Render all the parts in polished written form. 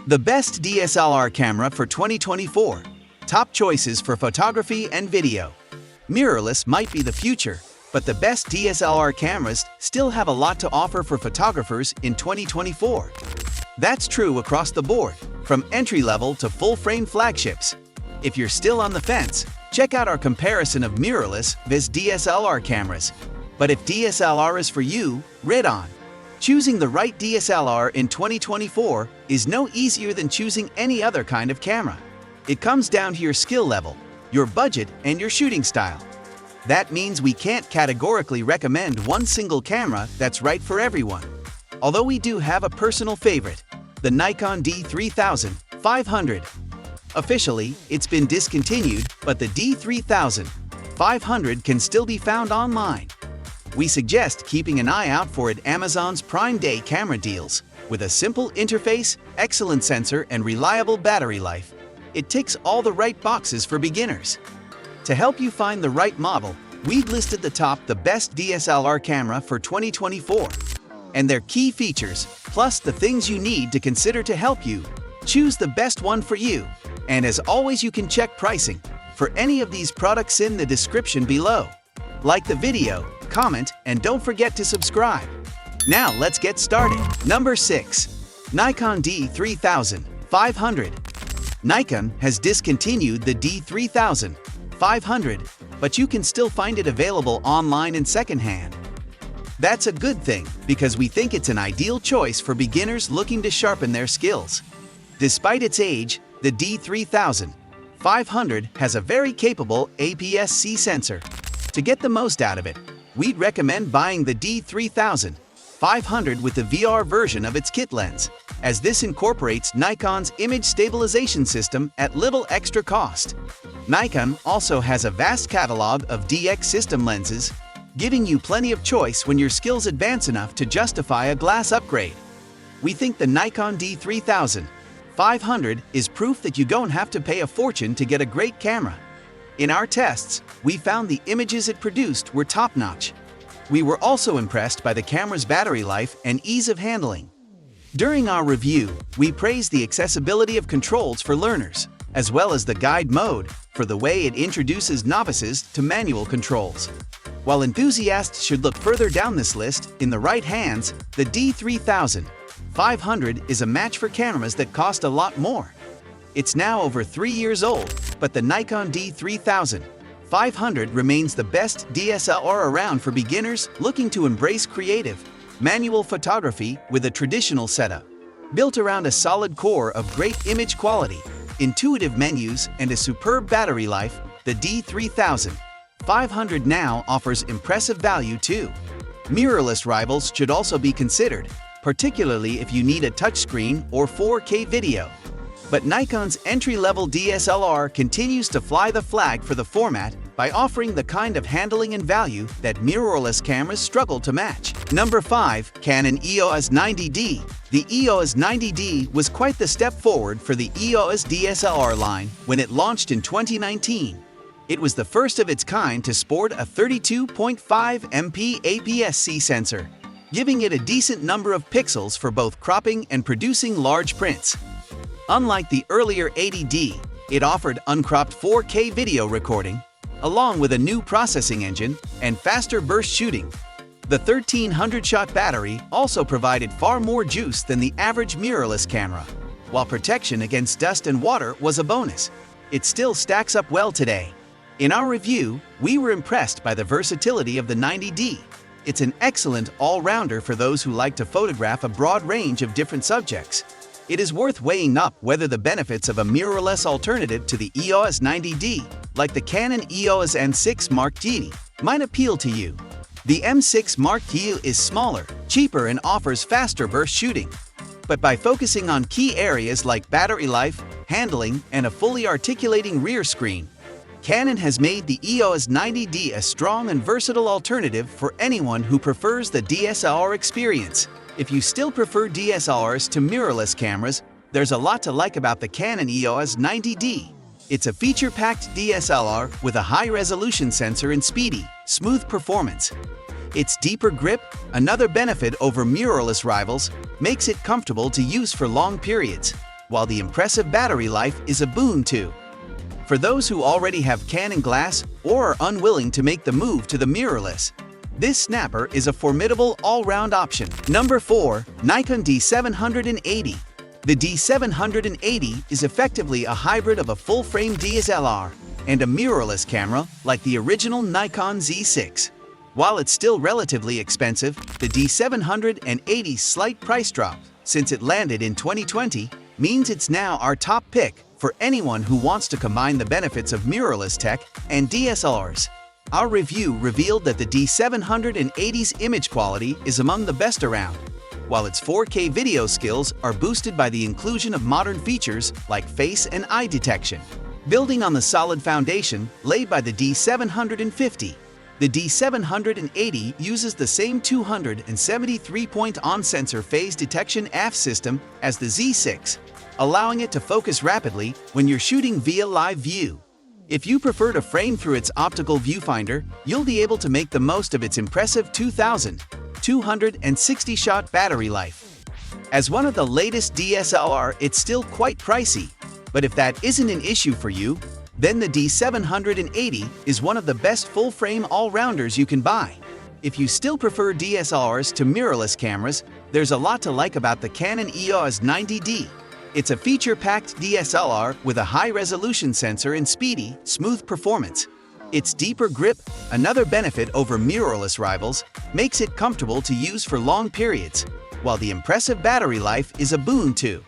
The best DSLR camera for 2024. Top choices for photography and video. Mirrorless might be the future, but the best DSLR cameras still have a lot to offer for photographers in 2024. That's true across the board, from entry-level to full-frame flagships. If you're still on the fence, check out our comparison of mirrorless vs DSLR cameras. But if DSLR is for you, read on. Choosing the right DSLR in 2024 is no easier than choosing any other kind of camera. It comes down to your skill level, your budget, and your shooting style. That means we can't categorically recommend one single camera that's right for everyone. Although we do have a personal favorite, the Nikon D3000 500. Officially, it's been discontinued, but the D3000 500 can still be found online. We suggest keeping an eye out for it at Amazon's Prime Day camera deals. With a simple interface, excellent sensor, and reliable battery life, it ticks all the right boxes for beginners. To help you find the right model, we've listed the best DSLR camera for 2024 and their key features, plus the things you need to consider to help you choose the best one for you. And as always, you can check pricing for any of these products in the description below. Like the video, comment, and don't forget to subscribe. Now let's get started. Number 6. Nikon D3000 500. Nikon has discontinued the D3000 500, but you can still find it available online and secondhand. That's a good thing, because we think it's an ideal choice for beginners looking to sharpen their skills. Despite its age, the D3000 500 has a very capable APS-C sensor. To get the most out of it, we'd recommend buying the D3000 500 with the VR version of its kit lens, as this incorporates Nikon's image stabilization system at little extra cost. Nikon also has a vast catalog of DX system lenses, giving you plenty of choice when your skills advance enough to justify a glass upgrade. We think the Nikon D3000 500 is proof that you don't have to pay a fortune to get a great camera. In our tests, we found the images it produced were top-notch. We were also impressed by the camera's battery life and ease of handling. During our review, we praised the accessibility of controls for learners, as well as the guide mode for the way it introduces novices to manual controls. While enthusiasts should look further down this list, in the right hands, the D3000 500 is a match for cameras that cost a lot more. It's now over 3 years old, but the Nikon D3000 500 remains the best DSLR around for beginners looking to embrace creative, manual photography with a traditional setup. Built around a solid core of great image quality, intuitive menus, and a superb battery life, the D3000 500 now offers impressive value too. Mirrorless rivals should also be considered, particularly if you need a touchscreen or 4K video. But Nikon's entry-level DSLR continues to fly the flag for the format by offering the kind of handling and value that mirrorless cameras struggle to match. Number 5. Canon EOS 90D. The EOS 90D was quite the step forward for the EOS DSLR line when it launched in 2019. It was the first of its kind to sport a 32.5 MP APS-C sensor, giving it a decent number of pixels for both cropping and producing large prints. Unlike the earlier 80D, it offered uncropped 4K video recording, along with a new processing engine and faster burst shooting. The 1300-shot battery also provided far more juice than the average mirrorless camera, while protection against dust and water was a bonus. It still stacks up well today. In our review, we were impressed by the versatility of the 90D. It's an excellent all-rounder for those who like to photograph a broad range of different subjects. It is worth weighing up whether the benefits of a mirrorless alternative to the EOS 90D, like the Canon EOS M6 Mark II, might appeal to you. The M6 Mark II is smaller, cheaper, and offers faster burst shooting. But by focusing on key areas like battery life, handling, and a fully articulating rear screen, Canon has made the EOS 90D a strong and versatile alternative for anyone who prefers the DSLR experience. If you still prefer DSLRs to mirrorless cameras, there's a lot to like about the Canon EOS 90D. It's a feature-packed DSLR with a high-resolution sensor and speedy, smooth performance. Its deeper grip, another benefit over mirrorless rivals, makes it comfortable to use for long periods. while the impressive battery life is a boon too. For those who already have Canon glass or are unwilling to make the move to the mirrorless, this snapper is a formidable all-round option. Number 4. Nikon D780. The D780 is effectively a hybrid of a full-frame DSLR and a mirrorless camera like the original Nikon Z6. While it's still relatively expensive, the D780's slight price drop since it landed in 2020 means it's now our top pick for anyone who wants to combine the benefits of mirrorless tech and DSLRs. Our review revealed that the D780's image quality is among the best around, while its 4K video skills are boosted by the inclusion of modern features like face and eye detection. Building on the solid foundation laid by the D750, the D780 uses the same 273-point on-sensor phase detection AF system as the Z6, allowing it to focus rapidly when you're shooting via live view. If you prefer to frame through its optical viewfinder, you'll be able to make the most of its impressive 2,260-shot battery life. As one of the latest DSLR, it's still quite pricey, but if that isn't an issue for you, then the D780 is one of the best full-frame all-rounders you can buy. If you still prefer DSLRs to mirrorless cameras, there's a lot to like about the Canon EOS 90D. It's a feature-packed DSLR with a high-resolution sensor and speedy, smooth performance. Its deeper grip, another benefit over mirrorless rivals, makes it comfortable to use for long periods, while the impressive battery life is a boon too.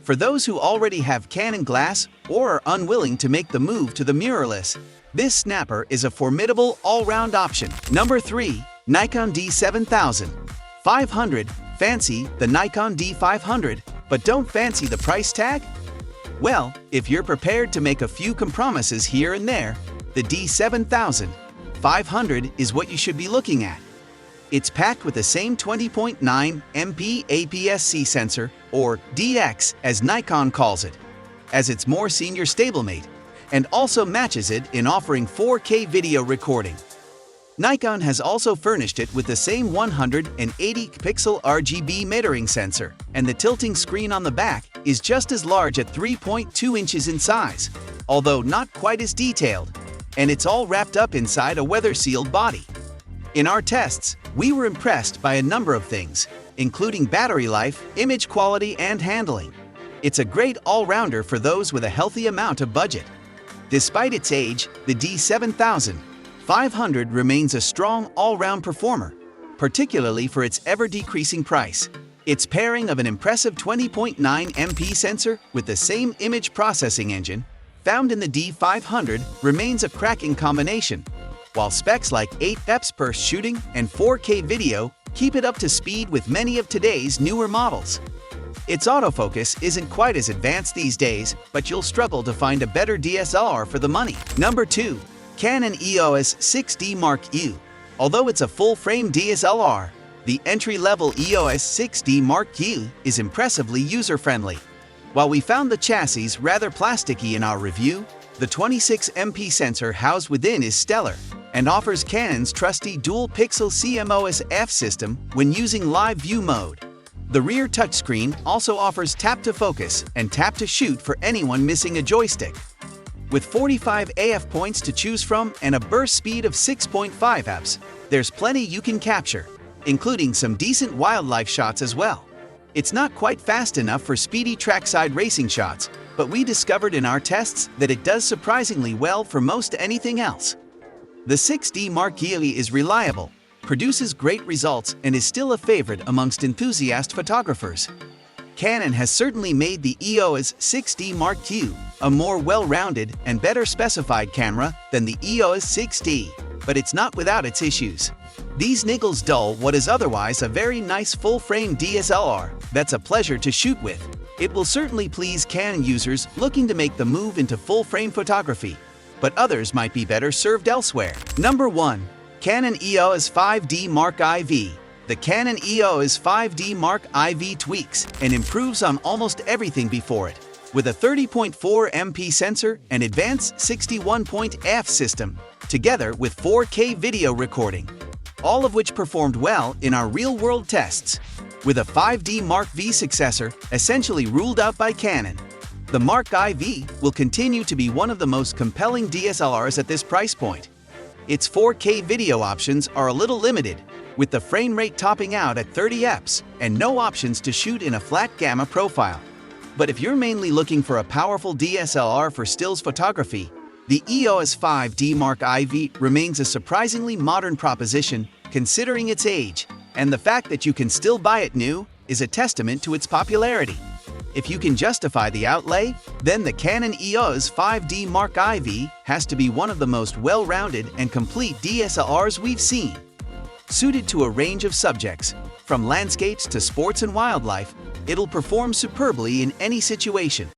For those who already have Canon glass or are unwilling to make the move to the mirrorless, this snapper is a formidable all-round option. Number 3. Nikon D7500. Fancy the Nikon D500, but don't fancy the price tag? Well, if you're prepared to make a few compromises here and there, the D7500 is what you should be looking at. It's packed with the same 20.9 MP APS-C sensor, or DX as Nikon calls it, as its more senior stablemate, and also matches it in offering 4K video recording. Nikon has also furnished it with the same 180-pixel RGB metering sensor, and the tilting screen on the back is just as large at 3.2 inches in size, although not quite as detailed, and it's all wrapped up inside a weather-sealed body. In our tests, we were impressed by a number of things, including battery life, image quality, and handling. It's a great all-rounder for those with a healthy amount of budget. Despite its age, the D7500 remains a strong all-round performer, particularly for its ever-decreasing price. Its pairing of an impressive 20.9 MP sensor with the same image processing engine found in the D500 remains a cracking combination, while specs like 8 fps per shooting and 4K video keep it up to speed with many of today's newer models. Its autofocus isn't quite as advanced these days, but you'll struggle to find a better DSLR for the money. Number 2. Canon EOS 6D Mark U. Although it's a full-frame DSLR, the entry-level EOS 6D Mark U is impressively user-friendly. While we found the chassis rather plasticky in our review, the 26 MP sensor housed within is stellar and offers Canon's trusty dual-pixel CMOS f system when using live view mode. The rear touchscreen also offers tap-to-focus and tap-to-shoot for anyone missing a joystick. With 45 AF points to choose from and a burst speed of 6.5 fps, there's plenty you can capture, including some decent wildlife shots as well. It's not quite fast enough for speedy trackside racing shots, but we discovered in our tests that it does surprisingly well for most anything else. The 6D Mark U is reliable, produces great results, and is still a favorite amongst enthusiast photographers. Canon has certainly made the EOS 6D Mark U a more well-rounded and better specified camera than the EOS 6D, but it's not without its issues. These niggles dull what is otherwise a very nice full-frame DSLR that's a pleasure to shoot with. It will certainly please Canon users looking to make the move into full-frame photography, but others might be better served elsewhere. Number 1. Canon EOS 5D Mark IV. The Canon EOS 5D Mark IV tweaks and improves on almost everything before it, with a 30.4 MP sensor and advanced 61-point AF system, together with 4K video recording, all of which performed well in our real-world tests. with a 5D Mark V successor essentially ruled out by Canon. The Mark IV will continue to be one of the most compelling DSLRs at this price point. Its 4K video options are a little limited, with the frame rate topping out at 30 fps and no options to shoot in a flat gamma profile. But if you're mainly looking for a powerful DSLR for stills photography, the EOS 5D Mark IV remains a surprisingly modern proposition considering its age, and the fact that you can still buy it new is a testament to its popularity. If you can justify the outlay, then the Canon EOS 5D Mark IV has to be one of the most well-rounded and complete DSLRs we've seen. Suited to a range of subjects, from landscapes to sports and wildlife, it'll perform superbly in any situation.